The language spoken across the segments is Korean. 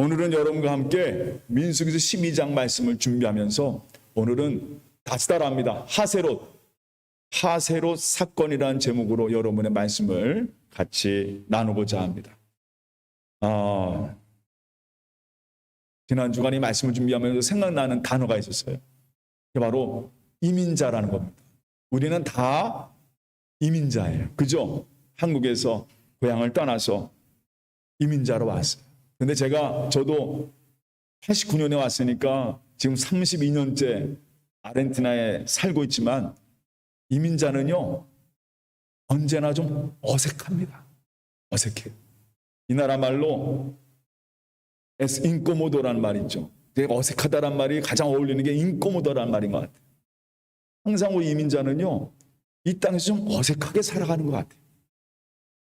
오늘은 여러분과 함께 민수기서 12장 말씀을 준비하면서 오늘은 다시 따라합니다. 하세롯 사건이라는 제목으로 여러분의 말씀을 같이 나누고자 합니다. 지난 주간에 말씀을 준비하면서 생각나는 단어가 있었어요. 그게 바로 이민자라는 겁니다. 우리는 다 이민자예요. 그죠? 한국에서 고향을 떠나서 이민자로 왔어요. 근데 저도 89년에 왔으니까 지금 32년째 아르헨티나에 살고 있지만 이민자는요, 언제나 좀 어색합니다. 어색해요. 이 나라 말로 인코모도라는 말이 있죠. 되게 어색하다란 말이 가장 어울리는 게 인코모도라는 말인 것 같아요. 항상 우리 이민자는요, 이 땅에서 좀 어색하게 살아가는 것 같아요.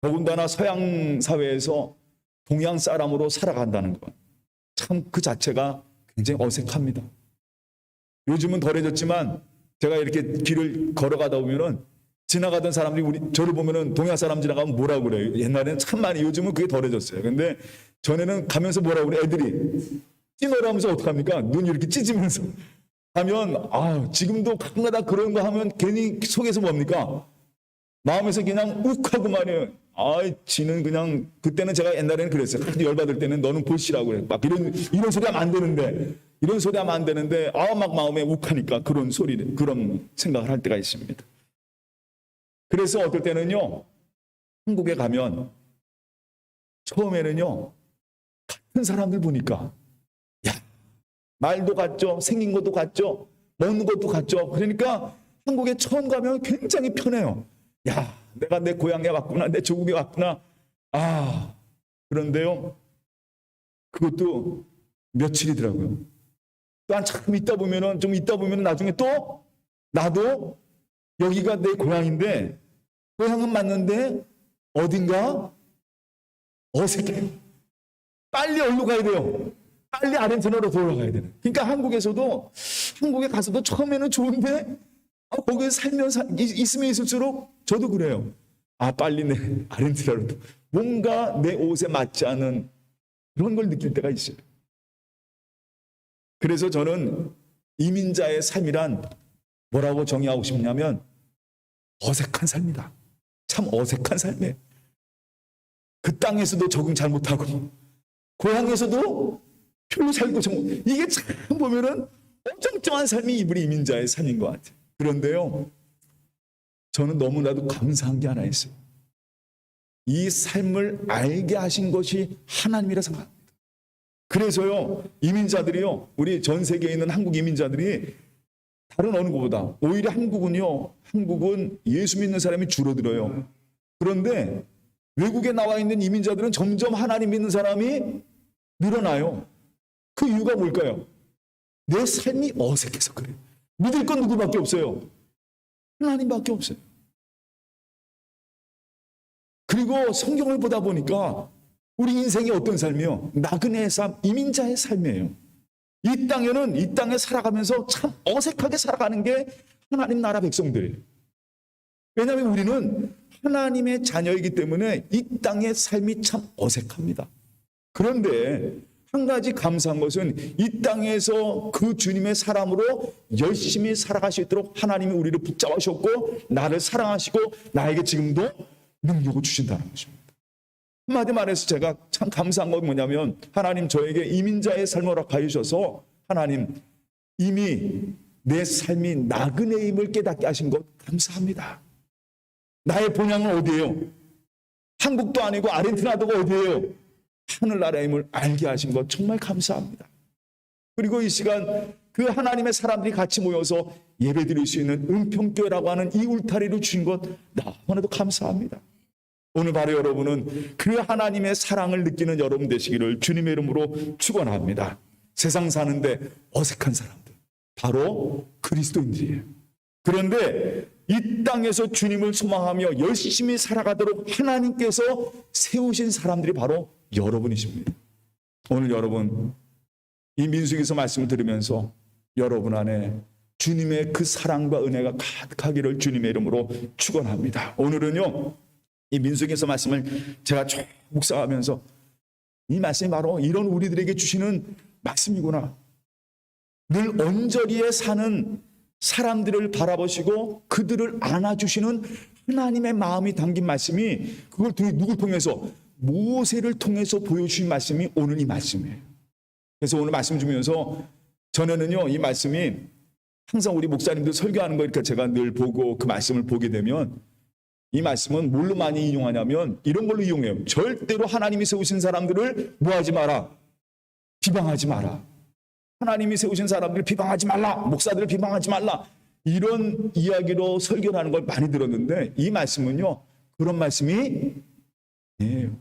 더군다나 서양 사회에서 동양 사람으로 살아간다는 것. 참 그 자체가 굉장히 어색합니다. 요즘은 덜해졌지만 제가 이렇게 길을 걸어가다 보면은 지나가던 사람들이 저를 보면은 동양 사람 지나가면 뭐라고 그래요? 옛날에는 참 많이, 요즘은 그게 덜해졌어요. 근데 전에는 가면서 뭐라고 그래? 애들이 찌노라면서 어떡합니까? 눈 이렇게 찢으면서 하면 지금도 가끔가다 그런 거 하면 괜히 속에서 뭡니까? 마음에서 그냥 욱하고 말이에요. 지는 그냥, 그때는 제가 옛날에는 그랬어요. 열받을 때는 너는 볼시라고 그래. 막 이런 소리 하면 안 되는데, 막 마음에 욱하니까 그런 생각을 할 때가 있습니다. 그래서 어떨 때는요, 한국에 가면, 처음에는요, 같은 사람들 보니까, 말도 같죠, 생긴 것도 같죠, 먹는 것도 같죠. 그러니까 한국에 처음 가면 굉장히 편해요. 내가 내 고향에 왔구나, 내 조국에 왔구나. 그런데요, 그것도 며칠이더라고요. 또 한참 있다 보면은 나중에 또 나도 여기가 내 고향인데, 고향은 맞는데 어딘가 어색해요. 빨리 어디로 가야 돼요? 빨리 아르헨티나로 돌아가야 되는. 그러니까 한국에 가서도 처음에는 좋은데 거기에 있으면 있을수록 저도 그래요. 빨리 내 아르헨티나로, 뭔가 내 옷에 맞지 않은 그런 걸 느낄 때가 있어요. 그래서 저는 이민자의 삶이란 뭐라고 정의하고 싶냐면 어색한 삶이다. 참 어색한 삶이에요. 그 땅에서도 적응 잘 못하고 고향에서도 별로 살고 이게 참 보면은 어정쩡한 삶이 우리 이민자의 삶인 것 같아요. 그런데요, 저는 너무나도 감사한 게 하나 있어요. 이 삶을 알게 하신 것이 하나님이라 생각합니다. 그래서요, 이민자들이요, 우리 전 세계에 있는 한국 이민자들이 다른 어느 곳보다 오히려 한국은 예수 믿는 사람이 줄어들어요. 그런데 외국에 나와 있는 이민자들은 점점 하나님 믿는 사람이 늘어나요. 그 이유가 뭘까요? 내 삶이 어색해서 그래요. 믿을 건 누구밖에 없어요? 하나님밖에 없어요. 그리고 성경을 보다 보니까 우리 인생이 어떤 삶이요? 나그네의 삶, 이민자의 삶이에요. 이 땅에 살아가면서 참 어색하게 살아가는 게 하나님 나라 백성들이에요. 왜냐하면 우리는 하나님의 자녀이기 때문에 이 땅의 삶이 참 어색합니다. 그런데 한 가지 감사한 것은 이 땅에서 그 주님의 사람으로 열심히 살아갈 수 있도록 하나님이 우리를 붙잡으셨고 나를 사랑하시고 나에게 지금도 능력을 주신다는 것입니다. 한마디 말해서 제가 참 감사한 건 뭐냐면 하나님 저에게 이민자의 삶을 허락하여 주셔서 하나님 이미 내 삶이 나그네임을 깨닫게 하신 것 감사합니다. 나의 본향은 어디예요? 한국도 아니고 아르헨티나도 어디예요? 하늘나라임을 알게 하신 것 정말 감사합니다. 그리고 이 시간 그 하나님의 사람들이 같이 모여서 예배드릴 수 있는 은평교회라고 하는 이 울타리를 주신 것 너무나도 감사합니다. 오늘 바로 여러분은 그 하나님의 사랑을 느끼는 여러분 되시기를 주님의 이름으로 축원합니다. 세상 사는데 어색한 사람들 바로 그리스도인들이에요. 그런데 이 땅에서 주님을 소망하며 열심히 살아가도록 하나님께서 세우신 사람들이 바로 여러분이십니다. 오늘 여러분 이 민수기서 말씀을 들으면서 여러분 안에 주님의 그 사랑과 은혜가 가득하기를 주님의 이름으로 축원합니다. 오늘은요 이 민수기서 말씀을 제가 쭉 묵상하면서 이 말씀이 바로 이런 우리들에게 주시는 말씀이구나. 늘 언저리에 사는 사람들을 바라보시고 그들을 안아주시는 하나님의 마음이 담긴 말씀이, 그걸 누굴 통해서? 모세를 통해서 보여주신 말씀이 오늘 이 말씀이에요. 그래서 오늘 말씀 주면서 전에는요, 이 말씀이 항상 우리 목사님들 설교하는 거 이렇게 제가 늘 보고 그 말씀을 보게 되면, 이 말씀은 뭘로 많이 인용하냐면 이런 걸로 이용해요. 절대로 하나님이 세우신 사람들을 뭐하지 마라, 비방하지 마라. 하나님이 세우신 사람들을 비방하지 말라, 목사들을 비방하지 말라, 이런 이야기로 설교를 하는 걸 많이 들었는데, 이 말씀은요 그런 말씀이 아니에요.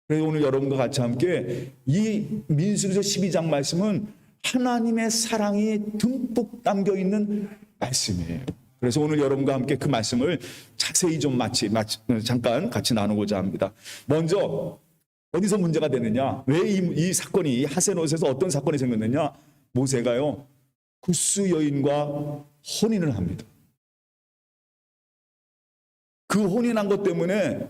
그래서 오늘 여러분과 같이 함께 이 민수기서 12장 말씀은 하나님의 사랑이 듬뿍 담겨 있는 말씀이에요. 그래서 오늘 여러분과 함께 그 말씀을 자세히 좀 잠깐 같이 나누고자 합니다. 먼저 어디서 문제가 되느냐? 왜 이 사건이, 이 하세롯에서 어떤 사건이 생겼느냐? 모세가요 구스 여인과 혼인을 합니다. 그 혼인한 것 때문에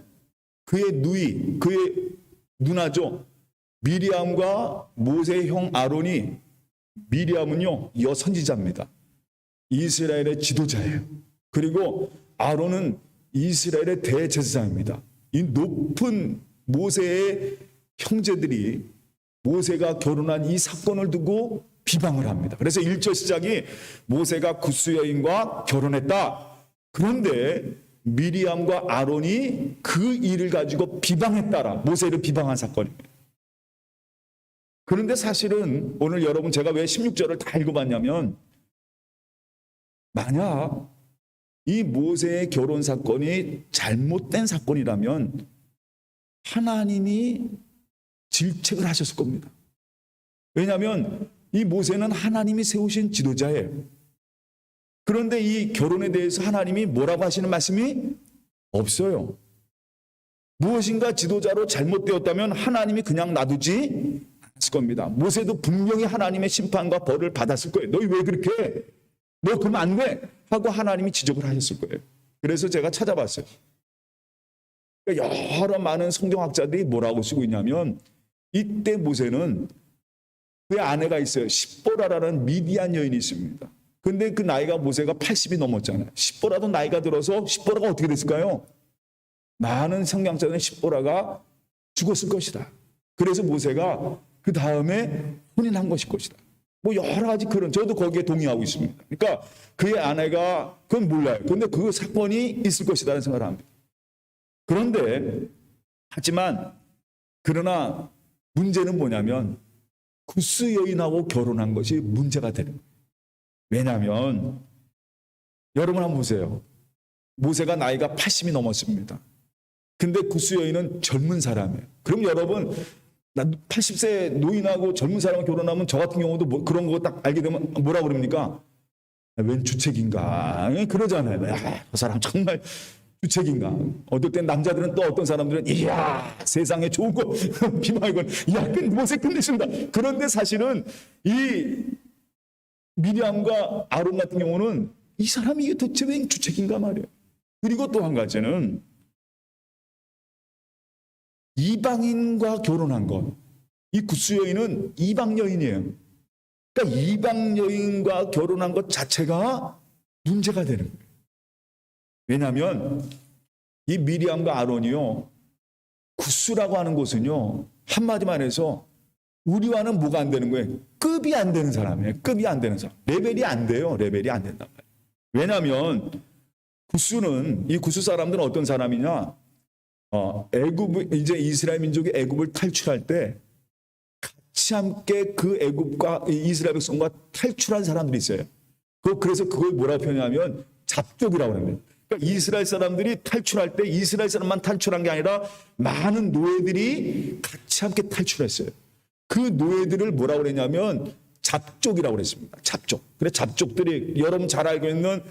그의 누이, 그의 누나죠, 미리암과 모세의 형 아론이, 미리암은요 여선지자입니다. 이스라엘의 지도자예요. 그리고 아론은 이스라엘의 대제사장입니다. 이 높은 모세의 형제들이 모세가 결혼한 이 사건을 두고 비방을 합니다. 그래서 1절 시작이 모세가 구스 여인과 결혼했다. 그런데 미리암과 아론이 그 일을 가지고 비방했다라, 모세를 비방한 사건입니다. 그런데 사실은 오늘 여러분, 제가 왜 16절을 다 읽어봤냐면, 만약 이 모세의 결혼 사건이 잘못된 사건이라면 하나님이 질책을 하셨을 겁니다. 왜냐하면 이 모세는 하나님이 세우신 지도자예요. 그런데 이 결혼에 대해서 하나님이 뭐라고 하시는 말씀이 없어요. 무엇인가 지도자로 잘못되었다면 하나님이 그냥 놔두지 않았을 겁니다. 모세도 분명히 하나님의 심판과 벌을 받았을 거예요. 너희 왜 그렇게 해? 너 그러면 안 돼? 하고 하나님이 지적을 하셨을 거예요. 그래서 제가 찾아봤어요. 여러 많은 성경학자들이 뭐라고 쓰고 있냐면, 이때 모세는 그의 아내가 있어요. 십보라라는 미디안 여인이 있습니다. 근데 그 나이가, 모세가 80이 넘었잖아요. 십보라도 나이가 들어서 십보라가 어떻게 됐을까요? 많은 성경학자들은 십보라가 죽었을 것이다. 그래서 모세가 그 다음에 혼인한 것일 것이다. 뭐 여러 가지 그런, 저도 거기에 동의하고 있습니다. 그러니까 그의 아내가, 그건 몰라요. 근데 그 사건이 있을 것이라는 생각을 합니다. 그런데 하지만 그러나 문제는 뭐냐면 구스 여인하고 결혼한 것이 문제가 되는 거예요. 왜냐하면 여러분 한번 보세요. 모세가 나이가 80이 넘었습니다. 근데 구스 여인은 젊은 사람이에요. 그럼 여러분, 80세 노인하고 젊은 사람과 결혼하면 저 같은 경우도 뭐 그런 거 딱 알게 되면 뭐라 그럽니까? 웬 주책인가? 그러잖아요. 야, 저 사람 정말 주책인가? 어떨 땐 남자들은, 또 어떤 사람들은 이야 세상에 좋은 거 비방하건, 이야 모세 끝내준다. 그런데 사실은 이 미리암과 아론 같은 경우는 이 사람이 이게 도대체 웬 주책인가 말이에요. 그리고 또 한 가지는 이방인과 결혼한 것. 이 구스 여인은 이방 여인이에요. 그러니까 이방 여인과 결혼한 것 자체가 문제가 되는 거예요. 왜냐하면 이 미리암과 아론이요, 구스라고 하는 곳은요, 한마디만 해서 우리와는 뭐가 안 되는 거예요? 급이 안 되는 사람이에요. 급이 안 되는 사람. 레벨이 안 돼요. 레벨이 안 된단 말이에요. 왜냐하면 구스는, 이 구스 사람들은 어떤 사람이냐? 애굽, 이제 이스라엘 민족이 애굽을 탈출할 때 같이 함께 그 애굽과 이스라엘 백성과 탈출한 사람들이 있어요. 그래서 그걸 뭐라고 표현하면 잡족이라고 합니다. 그러니까 이스라엘 사람들이 탈출할 때 이스라엘 사람만 탈출한 게 아니라 많은 노예들이 같이 함께 탈출했어요. 그 노예들을 뭐라고 그랬냐면 잡족이라고 그랬습니다. 잡족. 그래 잡족들이 여러분 잘 알고 있는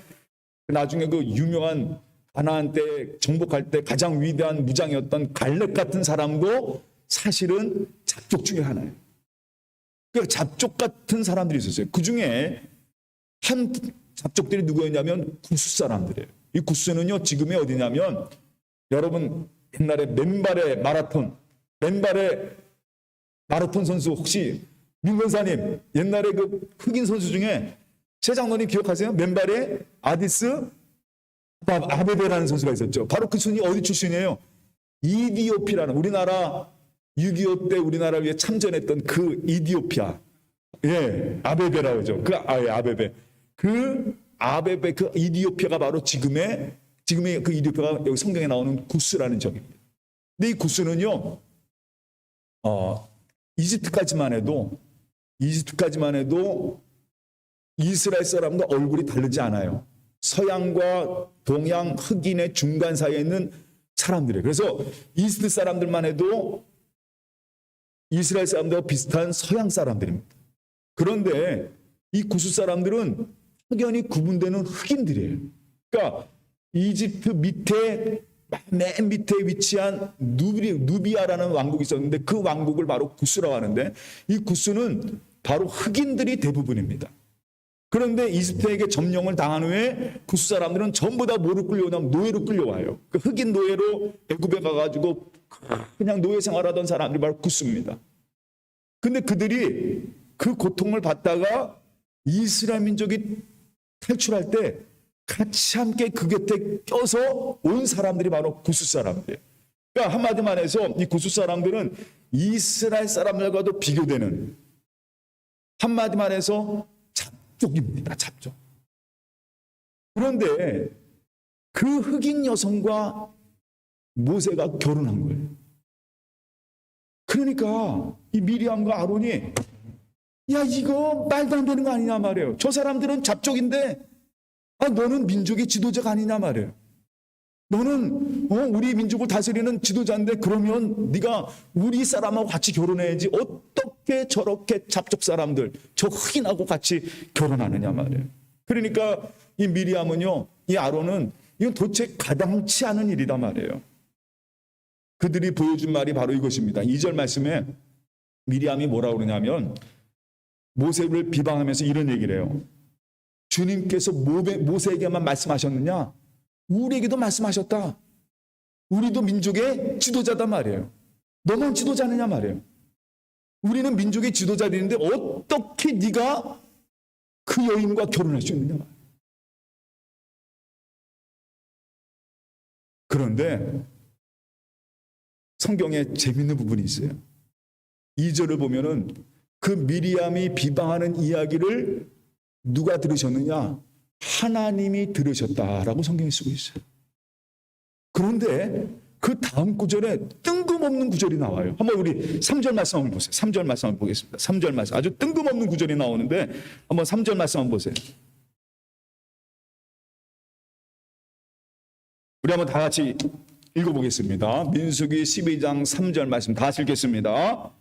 나중에 그 유명한 가나안 때 정복할 때 가장 위대한 무장이었던 갈렙 같은 사람도 사실은 잡족 중에 하나예요. 그 잡족 같은 사람들이 있었어요. 그 중에 한 잡족들이 누구였냐면 구스 사람들이에요. 이 구스는요 지금이 어디냐면, 여러분 옛날에 맨발의 마라톤, 맨발의 마라톤 선수 혹시 민건사님 옛날에 그 흑인 선수 중에 최 장로님 기억하세요? 맨발에 아디스 아베베라는 선수가 있었죠. 바로 그 선수이 어디 출신이에요? 이디오피라는 우리나라 6.25 때 우리나라를 위해 참전했던 그 이디오피아. 예, 아베베라고 하죠. 아베베. 그 아베베 그 이디오피아가 바로 지금의 그 이디오피아가 여기 성경에 나오는 구스라는 적입니다. 근데 이 구스는요, 이집트까지만 해도 이스라엘 사람과 얼굴이 다르지 않아요. 서양과 동양 흑인의 중간 사이에 있는 사람들이에요. 그래서 이집트 사람들만 해도 이스라엘 사람들과 비슷한 서양 사람들입니다. 그런데 이 구스 사람들은 확연히 구분되는 흑인들이에요. 그러니까 이집트 밑에 맨 밑에 위치한 누비아라는 왕국이 있었는데 그 왕국을 바로 구스라고 하는데 이 구스는 바로 흑인들이 대부분입니다. 그런데 이집트에게 점령을 당한 후에 구스 사람들은 전부 다 뭐로 끌려오냐면 노예로 끌려와요. 그 흑인 노예로 애굽에 가가지고 그냥 노예 생활하던 사람들이 바로 구스입니다. 근데 그들이 그 고통을 받다가 이스라엘 민족이 탈출할 때 같이 함께 그 곁에 껴서 온 사람들이 바로 구스 사람들이에요. 그러니까 한마디만 해서 이 구스 사람들은 이스라엘 사람들과도 비교되는 한마디만 해서 잡족입니다. 잡족. 그런데 그 흑인 여성과 모세가 결혼한 거예요. 그러니까 이 미리암과 아론이 야 이거 말도 안 되는 거 아니냐 말이에요. 저 사람들은 잡족인데 너는 민족의 지도자가 아니냐 말이에요. 너는 우리 민족을 다스리는 지도자인데 그러면 네가 우리 사람하고 같이 결혼해야지 어떻게 저렇게 잡족 사람들 저 흑인하고 같이 결혼하느냐 말이에요. 그러니까 이 미리암은요, 이 아론은 이건 도대체 가당치 않은 일이다 말이에요. 그들이 보여준 말이 바로 이것입니다. 2절 말씀에 미리암이 뭐라고 그러냐면 모세를 비방하면서 이런 얘기를 해요. 주님께서 모세에게만 말씀하셨느냐? 우리에게도 말씀하셨다. 우리도 민족의 지도자단 말이에요. 너만 지도자느냐 말이에요. 우리는 민족의 지도자들인데 어떻게 네가 그 여인과 결혼할 수 있느냐 말이에요. 그런데 성경에 재밌는 부분이 있어요. 2절을 보면은 그 미리암이 비방하는 이야기를 누가 들으셨느냐? 하나님이 들으셨다라고 성경에 쓰고 있어요. 그런데 그 다음 구절에 뜬금없는 구절이 나와요. 한번 우리 3절 말씀 한번 보세요. 3절 말씀 한번 보겠습니다. 3절 말씀. 아주 뜬금없는 구절이 나오는데 한번 3절 말씀 한번 보세요. 우리 한번 다 같이 읽어보겠습니다. 민수기 12장 3절 말씀 다 같이 읽겠습니다.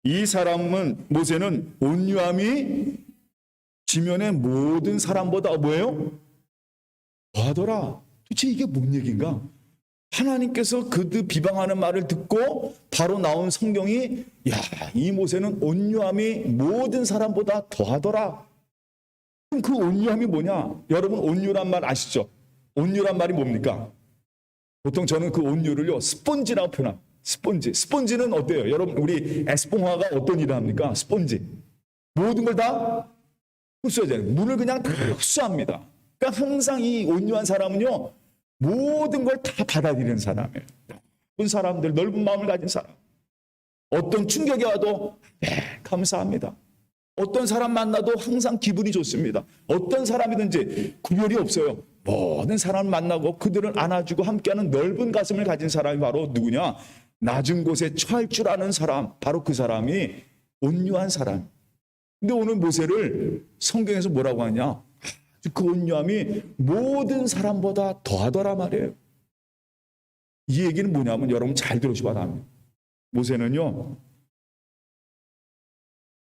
이 사람은 모세는 온유함이 지면의 모든 사람보다 뭐예요? 더하더라. 도대체 이게 뭔 얘기인가? 하나님께서 그들 비방하는 말을 듣고 바로 나온 성경이 이 모세는 온유함이 모든 사람보다 더하더라. 그럼 그 온유함이 뭐냐? 여러분 온유란 말 아시죠? 온유란 말이 뭡니까? 보통 저는 그 온유를요 스펀지라고 표현합니다. 스펀지는 어때요? 여러분 우리 에스pon화가 어떤 일을 합니까? 스펀지 모든 걸 다 흡수하잖아요. 물을 그냥 다 흡수합니다. 그러니까 항상 이 온유한 사람은요 모든 걸 다 받아들이는 사람이에요. 넓은 사람들, 넓은 마음을 가진 사람. 어떤 충격이 와도 감사합니다. 어떤 사람 만나도 항상 기분이 좋습니다. 어떤 사람이든지 구별이 없어요. 모든 사람을 만나고 그들을 안아주고 함께하는 넓은 가슴을 가진 사람이 바로 누구냐? 낮은 곳에 처할 줄 아는 사람, 바로 그 사람이 온유한 사람. 근데 오늘 모세를 성경에서 뭐라고 하냐? 그 온유함이 모든 사람보다 더하더라 말이에요. 이 얘기는 뭐냐면 여러분 잘 들으시기 바랍니다. 모세는요,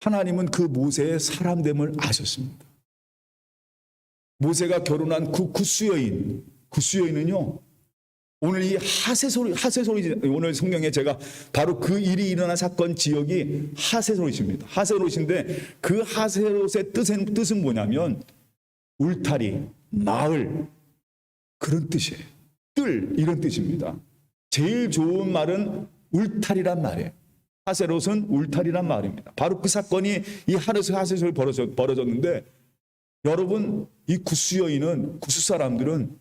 하나님은 그 모세의 사람됨을 아셨습니다. 모세가 결혼한 그 구스 여인은요, 오늘 이 하세솔 오늘 성경에 제가 바로 그 일이 일어난 사건 지역이 하세솔입니다. 하세솔인데 그 하세솔의 뜻은 뭐냐면 울타리, 마을 그런 뜻이에요. 뜰 이런 뜻입니다. 제일 좋은 말은 울타리란 말이에요. 하세롯은 울타리란 말입니다. 바로 그 사건이 이 하세롯에 벌어졌는데, 여러분, 이 구스 여인은, 구스 사람들은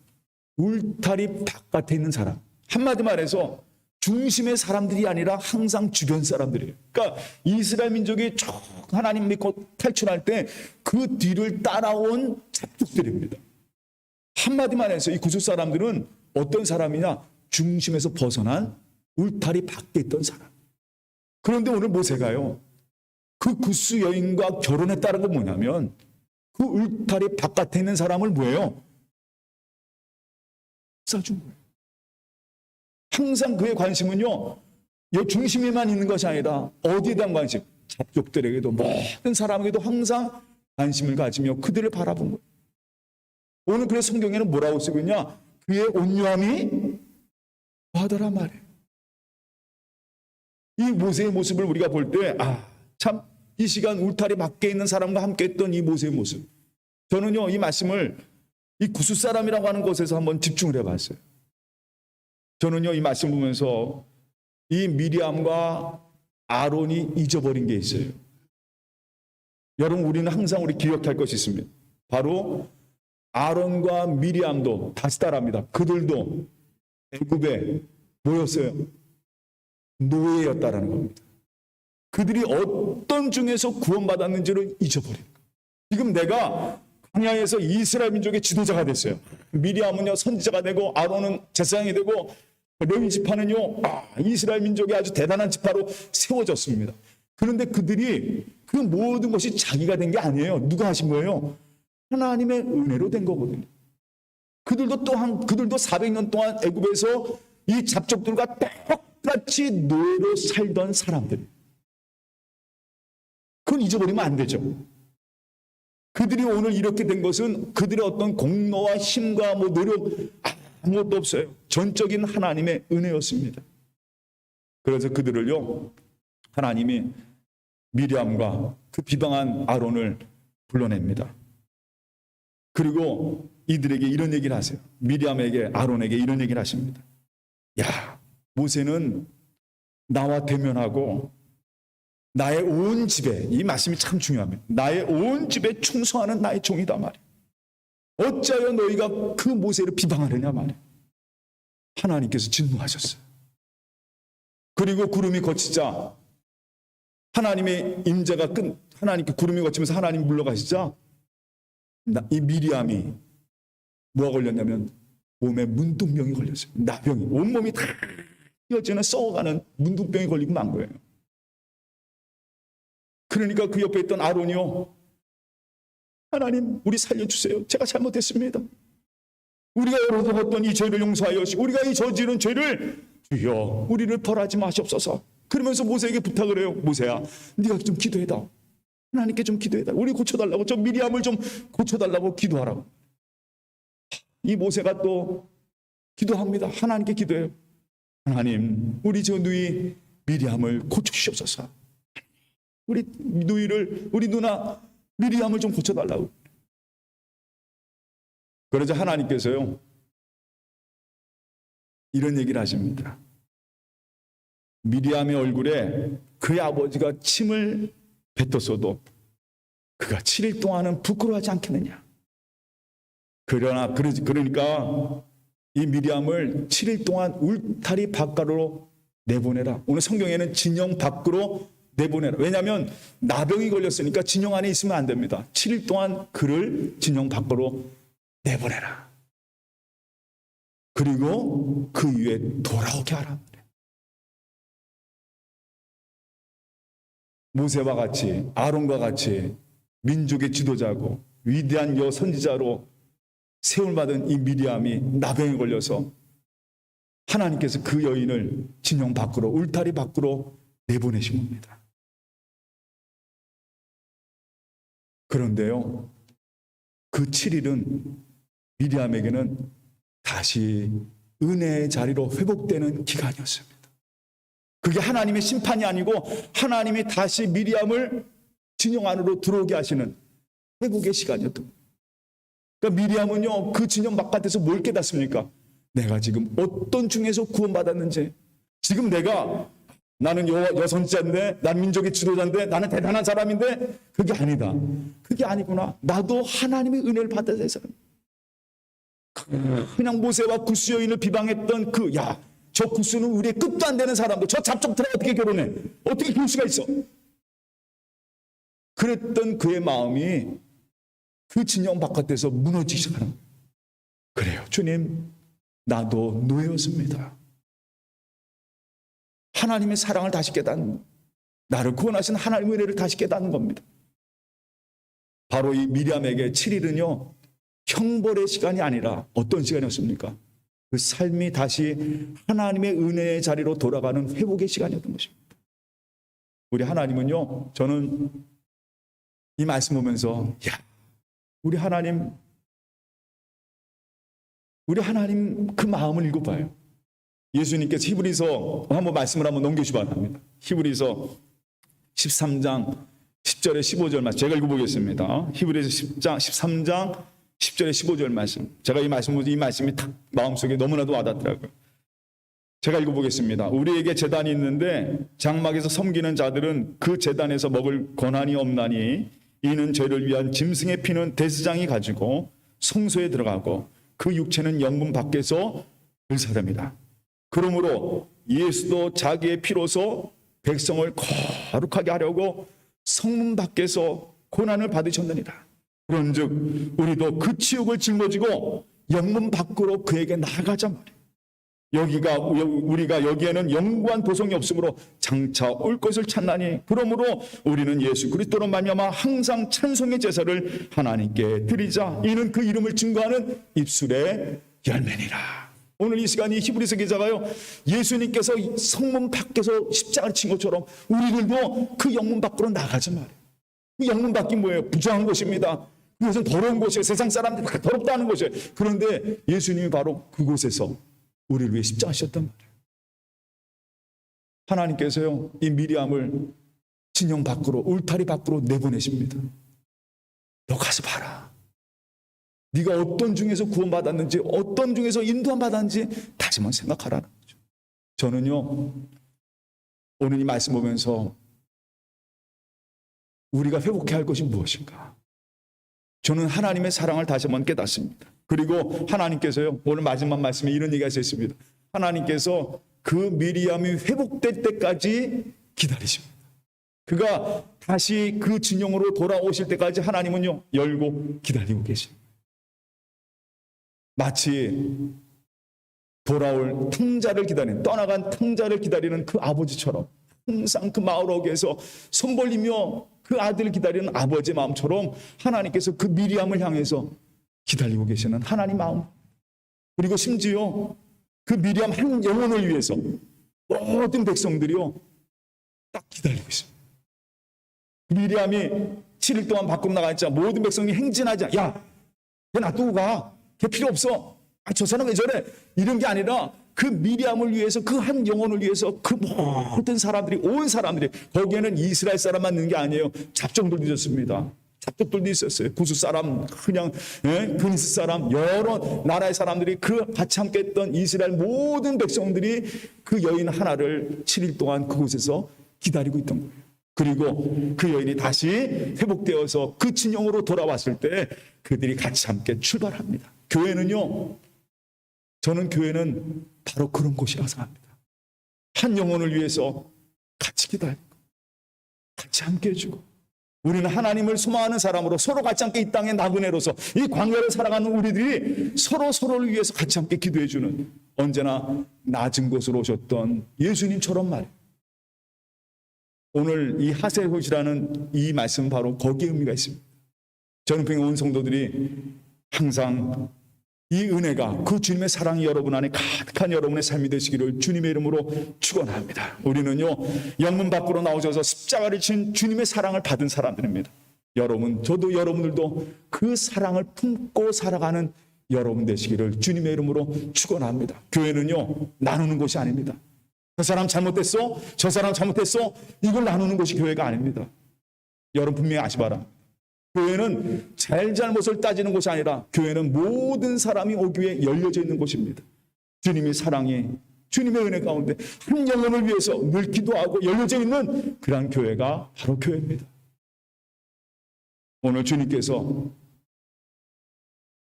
울타리 바깥에 있는 사람, 한마디 말해서 중심의 사람들이 아니라 항상 주변 사람들이에요. 그러니까 이스라엘 민족이 쭉 하나님 믿고 탈출할 때 그 뒤를 따라온 잡족들입니다. 한마디만 해서 이 구스 사람들은 어떤 사람이냐? 중심에서 벗어난 울타리 밖에 있던 사람. 그런데 오늘 모세가요, 그 구스 여인과 결혼했다는 건 뭐냐면 그 울타리 바깥에 있는 사람을 뭐예요? 싸준 거예요. 항상 그의 관심은요, 이 중심에만 있는 것이 아니라 어디에 대한 관심, 잡족들에게도 모든 사람에게도 항상 관심을 가지며 그들을 바라본 거예요. 오늘 그래서 성경에는 뭐라고 쓰고 있냐? 그의 온유함이 하더라 말이에요. 이 모세의 모습을 우리가 볼 때, 참 이 시간 울타리 밖에 있는 사람과 함께 했던 이 모세의 모습, 저는요 이 말씀을 이 구스 사람이라고 하는 곳에서 한번 집중을 해봤어요. 저는요 이 말씀 보면서 이 미리암과 아론이 잊어버린 게 있어요. 여러분, 우리는 항상 우리 기억할 것이 있습니다. 바로 아론과 미리암도 다시 따라합니다. 그들도 애굽에 뭐였어요? 노예였다라는 겁니다. 그들이 어떤 중에서 구원받았는지를 잊어버린 거예요. 지금 내가 광야에서 이스라엘 민족의 지도자가 됐어요. 미리암은요 선지자가 되고, 아론은 제사장이 되고, 레위 지파는요 이스라엘 민족의 아주 대단한 지파로 세워졌습니다. 그런데 그들이 그 모든 것이 자기가 된 게 아니에요. 누가 하신 거예요? 하나님의 은혜로 된 거거든요. 그들도 400년 동안 애굽에서 이 잡족들과 똑같이 노예로 살던 사람들. 그건 잊어버리면 안 되죠. 그들이 오늘 이렇게 된 것은 그들의 어떤 공로와 힘과 노력 아무것도 없어요. 전적인 하나님의 은혜였습니다. 그래서 그들을요 하나님이 미리암과 그 비방한 아론을 불러냅니다. 그리고 이들에게 이런 얘기를 하세요. 미리암에게, 아론에게 이런 얘기를 하십니다. 야, 모세는 나와 대면하고 나의 온 집에, 이 말씀이 참 중요합니다. 나의 온 집에 충성하는 나의 종이다 말이에요. 어찌하여 너희가 그 모세를 비방하느냐 말이에요. 하나님께서 진노하셨어요. 그리고 구름이 거치자, 하나님의 임재가 하나님께 구름이 거치면서 하나님 물러가시자, 이 미리암이 뭐가 걸렸냐면 몸에 문둥병이 걸렸어요. 나병이, 온몸이 다 휘어지는 썩어가는 문둥병이 걸리고 만 거예요. 그러니까 그 옆에 있던 아론이요, 하나님 우리 살려주세요. 제가 잘못했습니다. 우리가 열어먹었던 이 죄를 용서하여 주시고, 우리가 이 저지른 죄를 주여 우리를 벌하지 마시옵소서. 그러면서 모세에게 부탁을 해요. 모세야, 네가 좀 기도해다. 하나님께 좀 기도해다. 우리 고쳐달라고, 저 미리암을 좀 고쳐달라고 기도하라고. 이 모세가 또 기도합니다. 하나님께 기도해요. 하나님, 우리 저 누이 미리암을 고쳐주시옵소서. 우리 누이를, 우리 누나 미리암을 좀 고쳐달라고. 그러자 하나님께서요 이런 얘기를 하십니다. 미리암의 얼굴에 그의 아버지가 침을 뱉었어도 그가 7일 동안은 부끄러워하지 않겠느냐. 그러니까 이 미리암을 7일 동안 울타리 밖으로 내보내라. 오늘 성경에는 진영 밖으로 내보내라. 왜냐하면 나병이 걸렸으니까 진영 안에 있으면 안 됩니다. 7일 동안 그를 진영 밖으로 내보내라. 그리고 그 이후에 돌아오게 하라. 모세와 같이, 아론과 같이 민족의 지도자고 위대한 여선지자로 세움받은 이 미리암이 나병에 걸려서 하나님께서 그 여인을 진영 밖으로, 울타리 밖으로 내보내신 겁니다. 그런데요, 그 7일은 미리암에게는 다시 은혜의 자리로 회복되는 기간이었습니다. 그게 하나님의 심판이 아니고 하나님이 다시 미리암을 진영 안으로 들어오게 하시는 회복의 시간이었던 거예요. 그러니까 미리암은요, 그 진영 바깥에서 뭘 깨닫습니까? 내가 지금 어떤 중에서 구원받았는지, 지금 내가 나는 여선자인데, 난 민족의 지도자인데, 나는 대단한 사람인데, 그게 아니다. 그게 아니구나. 나도 하나님의 은혜를 받아야 될 사람. 그냥 모세와 구스 여인을 비방했던 저 구스는 우리의 끝도 안 되는 사람도, 저 잡종들하고 어떻게 결혼해? 어떻게 그럴 수가 있어? 그랬던 그의 마음이 그 진영 바깥에서 무너지기 시작하는 거예요. 그래요. 주님, 나도 노예였습니다. 하나님의 사랑을 다시 깨닫는, 나를 구원하신 하나님의 은혜를 다시 깨닫는 겁니다. 바로 이 미리암에게 7일은요, 형벌의 시간이 아니라 어떤 시간이었습니까? 그 삶이 다시 하나님의 은혜의 자리로 돌아가는 회복의 시간이었던 것입니다. 우리 하나님은요, 저는 이 말씀 보면서 우리 하나님 그 마음을 읽어봐요. 예수님께서 히브리서 한번 말씀을 한번 넘기시기 바랍니다. 히브리서 13장 10절에 15절 말씀 제가 읽어보겠습니다. 히브리서 13장 10절에 15절 말씀. 제가 이 말씀이 딱 마음속에 너무나도 와닿더라고요. 제가 읽어보겠습니다. 우리에게 제단이 있는데 장막에서 섬기는 자들은 그 제단에서 먹을 권한이 없나니 이는 죄를 위한 짐승의 피는 대제사장이 가지고 성소에 들어가고 그 육체는 영문 밖에서 불사됩니다. 그러므로 예수도 자기의 피로서 백성을 거룩하게 하려고 성문 밖에서 고난을 받으셨느니라. 그런즉 우리도 그 치욕을 짊어지고 영문 밖으로 그에게 나아가자 말이에요. 우리가 여기에는 영구한 도성이 없으므로 장차 올 것을 찾나니 그러므로 우리는 예수 그리스도로 말미암아 항상 찬송의 제사를 하나님께 드리자. 이는 그 이름을 증거하는 입술의 열매니라. 오늘 이 시간이 히브리서 기자가요, 예수님께서 성문 밖에서 십자가를 친 것처럼 우리들도 그 영문 밖으로 나가자 말이에요. 그 영문 밖이 뭐예요? 부정한 곳입니다. 그것은 더러운 곳이에요. 세상 사람들이 다 더럽다는 곳이에요. 그런데 예수님이 바로 그곳에서 우리를 위해 십자가셨단 말이에요. 하나님께서요, 이 미리암을 진영 밖으로, 울타리 밖으로 내보내십니다. 너 가서 봐라. 네가 어떤 중에서 구원받았는지, 어떤 중에서 인도함 받았는지 다시 한번 생각하라는 거죠. 저는요, 오늘 이 말씀 보면서 우리가 회복해야 할 것이 무엇인가? 저는 하나님의 사랑을 다시 한번 깨닫습니다. 그리고 하나님께서요, 오늘 마지막 말씀에 이런 얘기가 있습니다. 하나님께서 그 미리암이 회복될 때까지 기다리십니다. 그가 다시 그 진영으로 돌아오실 때까지 하나님은요, 열고 기다리고 계십니다. 마치 돌아올 탕자를 기다리는, 떠나간 탕자를 기다리는 그 아버지처럼 항상 그 마을 어귀에서 손 벌리며 그 아들을 기다리는 아버지의 마음처럼 하나님께서 그 미리암을 향해서 기다리고 계시는 하나님 마음. 그리고 심지어 그 미리암 한 영혼을 위해서 모든 백성들이요 딱 기다리고 있습니다. 미리암이 7일 동안 밖으로 나가자 모든 백성이 행진하자. 야, 걔 놔두고 가. 걔 필요 없어. 저 사람 왜 저래? 이런 게 아니라 그 미리암을 위해서, 그 한 영혼을 위해서 그 모든 사람들이, 온 사람들이, 거기에는 이스라엘 사람만 있는 게 아니에요. 잡종들도 있었습니다. 잡족들도 있었어요. 구스 사람, 그냥 그니스 사람, 여러 나라의 사람들이 그 같이 함께 했던 이스라엘 모든 백성들이 그 여인 하나를 7일 동안 그곳에서 기다리고 있던 거예요. 그리고 그 여인이 다시 회복되어서 그 진영으로 돌아왔을 때 그들이 같이 함께 출발합니다. 교회는요, 저는 교회는 바로 그런 곳이라고 생각합니다. 한 영혼을 위해서 같이 기다리고 같이 함께 해주고, 우리는 하나님을 소망하는 사람으로 서로 같이 함께 이 땅의 나그네로서 이 광야를 살아가는 우리들이 서로를 위해서 같이 함께 기도해주는, 언제나 낮은 곳으로 오셨던 예수님처럼 말이에요. 오늘 이 하세힉이라는 이 말씀은 바로 거기에 의미가 있습니다. 저는 평양 온 성도들이 항상 이 은혜가, 그 주님의 사랑이 여러분 안에 가득한 여러분의 삶이 되시기를 주님의 이름으로 축원합니다. 우리는요, 영문 밖으로 나오셔서 십자가를 친 주님의 사랑을 받은 사람들입니다. 여러분, 저도 여러분들도 그 사랑을 품고 살아가는 여러분 되시기를 주님의 이름으로 축원합니다. 교회는요, 나누는 곳이 아닙니다. 저 사람 잘못됐어, 저 사람 잘못했어, 이걸 나누는 것이 교회가 아닙니다. 여러분 분명히 아시 바랍니다. 교회는 잘못을 따지는 곳이 아니라 교회는 모든 사람이 오기 위해 열려져 있는 곳입니다. 주님의 사랑이 주님의 은혜 가운데 한 영혼을 위해서 늘 기도하고 열려져 있는 그러한 교회가 바로 교회입니다. 오늘 주님께서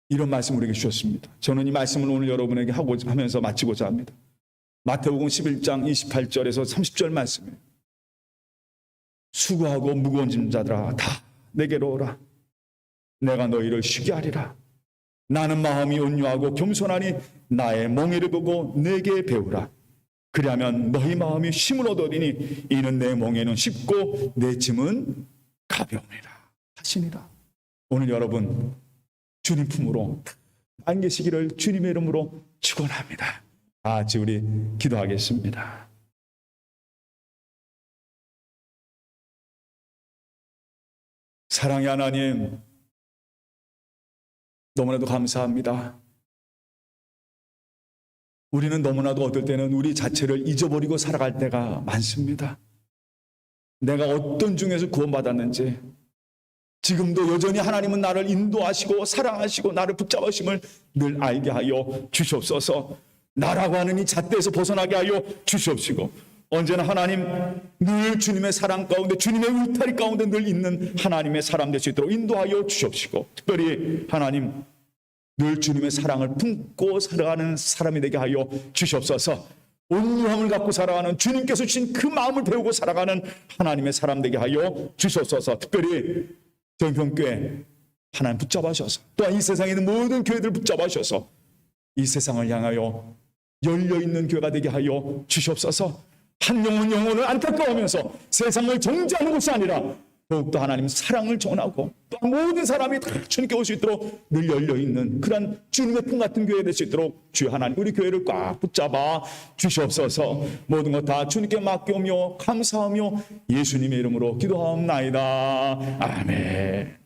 이런 말씀을 우리에게 주셨습니다. 저는 이 말씀을 오늘 여러분에게 하면서 마치고자 합니다. 마태복음 11장 28절에서 30절 말씀이에요. 수고하고 무거운 짐 자들아 다 내게로 오라. 내가 너희를 쉬게 하리라. 나는 마음이 온유하고 겸손하니 나의 멍에를 보고 내게 배우라. 그리하면 너희 마음이 쉼을 얻으리니 이는 내 멍에는 쉽고 내 짐은 가벼우니라 하시니라. 오늘 여러분 주님 품으로 안기시기를 주님의 이름으로 축원합니다. 같이 우리 기도하겠습니다. 사랑의 하나님, 너무나도 감사합니다. 우리는 너무나도 어떨 때는 우리 자체를 잊어버리고 살아갈 때가 많습니다. 내가 어떤 중에서 구원받았는지, 지금도 여전히 하나님은 나를 인도하시고 사랑하시고 나를 붙잡으심을 늘 알게 하여 주시옵소서. 나라고 하는 이 잣대에서 벗어나게 하여 주시옵시고, 언제나 하나님 늘 주님의 사랑 가운데 주님의 울타리 가운데 늘 있는 하나님의 사람 될 수 있도록 인도하여 주시옵시고, 특별히 하나님 늘 주님의 사랑을 품고 살아가는 사람이 되게 하여 주시옵소서. 온유함을 갖고 살아가는 주님께서 주신 그 마음을 배우고 살아가는 하나님의 사람 되게 하여 주시옵소서. 특별히 정평교회 하나님 붙잡아셔서, 또한 이 세상에 있는 모든 교회들 붙잡아셔서 이 세상을 향하여 열려있는 교회가 되게 하여 주시옵소서. 한 영혼을 안타까워하면서 세상을 정죄하는 것이 아니라 더욱더 하나님 사랑을 전하고 또한 모든 사람이 다 주님께 올 수 있도록 늘 열려있는 그런 주님의 품 같은 교회 될 수 있도록 주여 하나님 우리 교회를 꽉 붙잡아 주시옵소서. 모든 것 다 주님께 맡겨오며 감사하며 예수님의 이름으로 기도하옵나이다. 아멘.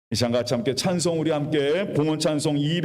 이 시간 같이 함께 찬송, 우리 함께 봉헌 찬송